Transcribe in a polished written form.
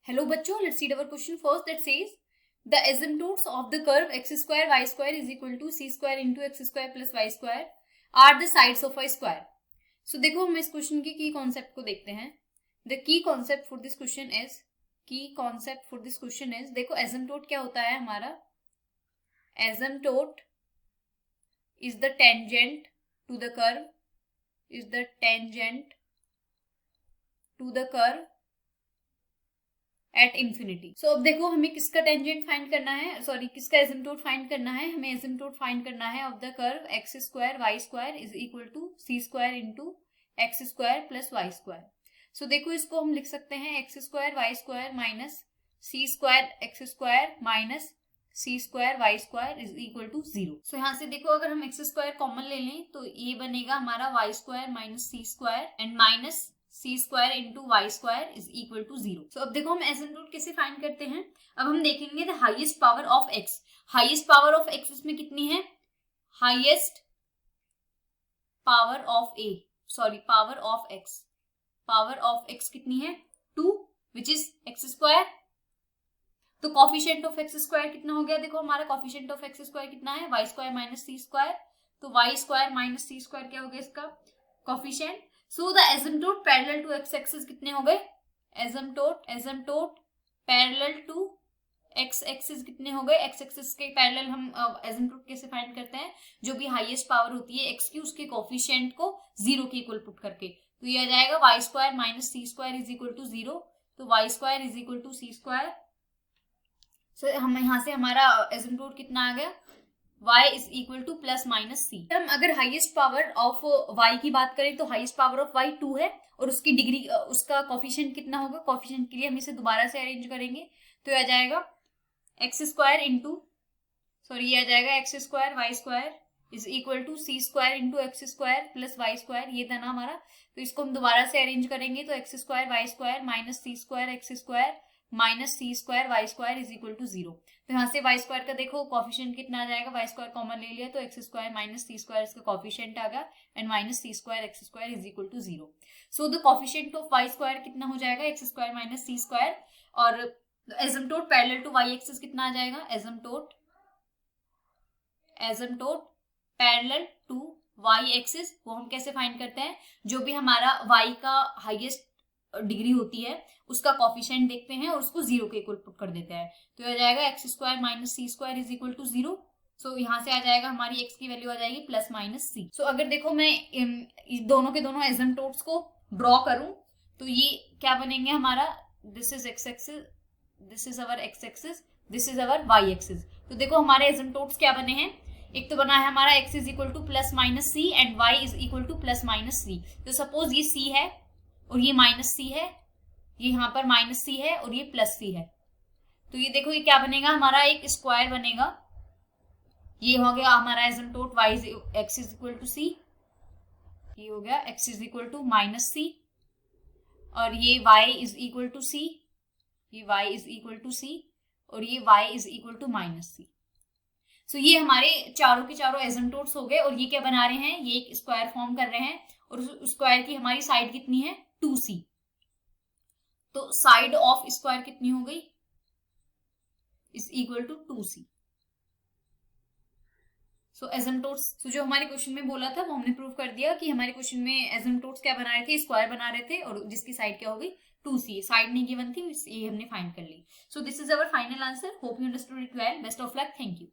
Hello बच्चों, let's read our question first that says the asymptotes of the curve x square y square is equal to c square into x square plus y square are the sides of a square. So देखो हम इस question के की concept को देखते हैं. The key concept for this question is देखो asymptote क्या होता है हमारा. Asymptote is the tangent to the curve at infinity. So अब देखो हमें किसका टेंजेंट फाइंड करना है, किसका एसिम्प्टोट फाइंड करना है. हमें एसिम्प्टोट फाइंड करना है of the curve x square Y square is equal to C square into x square plus Y square. So देखो इसको हम लिख सकते हैं x square Y square minus C square x square minus C square Y square is equal to 0. So यहाँ से देखो अगर हम एक्स स्क्वायर कॉमन ले लें तो ये बनेगा हमारा Y square minus C square and minus C square into Y square is equal to 0. So अब देखो हम एसिम्प्टोट कैसे फाइंड करते हैं. अब हम देखेंगे the highest power of x. Highest power of x इसमें कितनी है. हाईएस्ट पावर ऑफ एक्स कितनी है 2 विच इज एक्स स्क्वायर. तो कॉफिशिएंट ऑफ एक्स स्क्वायर कितना हो गया. देखो हमारा कॉफिशिएंट ऑफ एक्स स्क्वायर कितना है वाई स्क्वायर माइनस सी स्क्वायर. तो वाई स्क्वायर माइनस सी स्क्वायर क्या हो गया इसका coefficient. So the asymptote parallel to X axis कितने हो गए. Asymptote parallel to X axis कितने हो गए. एक्स एक्सिस के पैरेलल हम एसिम्प्टोट कैसे फाइंड करते हैं. जो भी हाईएस्ट पावर होती है एक्स की उसके कोफिशिएंट को 0 के इक्वल पुट करके. तो ये आ जाएगा y square minus C square is equal to 0. तो Y square is equal to C square. So हम यहाँ से हमारा एसिम्प्टोट कितना आ गया y is equal to plus minus c. हम अगर हाईएस्ट पावर ऑफ y की बात करें तो हाईएस्ट पावर ऑफ y 2 है और उसकी डिग्री उसका कोफिशिएंट कितना होगा. कोफिशिएंट के लिए हम इसे दोबारा से अरेंज करेंगे तो ये आ जाएगा एक्स स्क्वायर इंटू ये आ जाएगा X square Y square is equal to C square into x square plus Y square. ये था ना हमारा. तो इसको हम दोबारा से अरेंज करेंगे तो X square Y square minus C square x square minus C square Y square is equal to 0. तो यहाँ से वाई स्क्वायर का देखो कॉफिशिएंट कितना आ जाएगा. वाई स्क्वायर कॉमन ले लिया तो एक्स स्क्वायर माइनस सी स्क्वायर इसका कॉफिशिएंट आ गया and minus C square x square is equal to 0. So the coefficient of Y square कितना हो जाएगा एक्स स्क्वायर माइनस सी स्क्वायर. और asymptote parallel to Y axis कितना आ जाएगा. Asymptote parallel to Y axis वो हम कैसे फाइंड करते हैं. जो भी हमारा वाई का हाईएस्ट डिग्री होती है उसका कॉफिशिएंट देखते हैं और उसको 0 के इक्वल पुट कर देते हैं. तो आ जाएगा X square minus C square is equal to 0. So यहाँ से आ जाएगा हमारी एक्स की वैल्यू आ जाएगी प्लस माइनस सी. सो अगर देखो मैं दोनों के दोनों एसिम्प्टोट्स को ड्रॉ करूं तो ये क्या बनेंगे हमारा. This is X axis, this is our X axis, this is our Y axis. तो देखो हमारे एसिम्प्टोट्स क्या बने हैं. एक तो बना है हमारा x is equal to plus minus c and y is equal to plus minus c. तो सपोज ये सी है और ये माइनस सी है, ये यहाँ पर माइनस सी है और ये प्लस सी है. तो ये देखो ये क्या बनेगा हमारा एक स्क्वायर बनेगा. ये हो गया हमारा asymptote y x is equal to c. ये हो गया x is equal to minus c और ये y is equal to c. ये y is equal to c और ये y is equal to minus c. So ये हमारे चारों के चारों एसिम्प्टोट्स हो गए और ये क्या बना रहे हैं. ये एक स्क्वायर फॉर्म कर रहे हैं और उस स्क्वायर की हमारी साइड कितनी है 2c. तो साइड ऑफ स्क्वायर कितनी हो गई is equal to 2c. So asymptotes जो हमारे क्वेश्चन में बोला था वो हमने प्रूव कर दिया कि हमारे क्वेश्चन में एसिम्प्टोट्स क्या बना रहे थे. स्क्वायर बना रहे थे और जिसकी साइड क्या हो गई 2c. साइड नहीं गिवन थी, ये हमने फाइंड कर ली. So this is our final answer. Hope you understood it well. Best of luck. Thank you.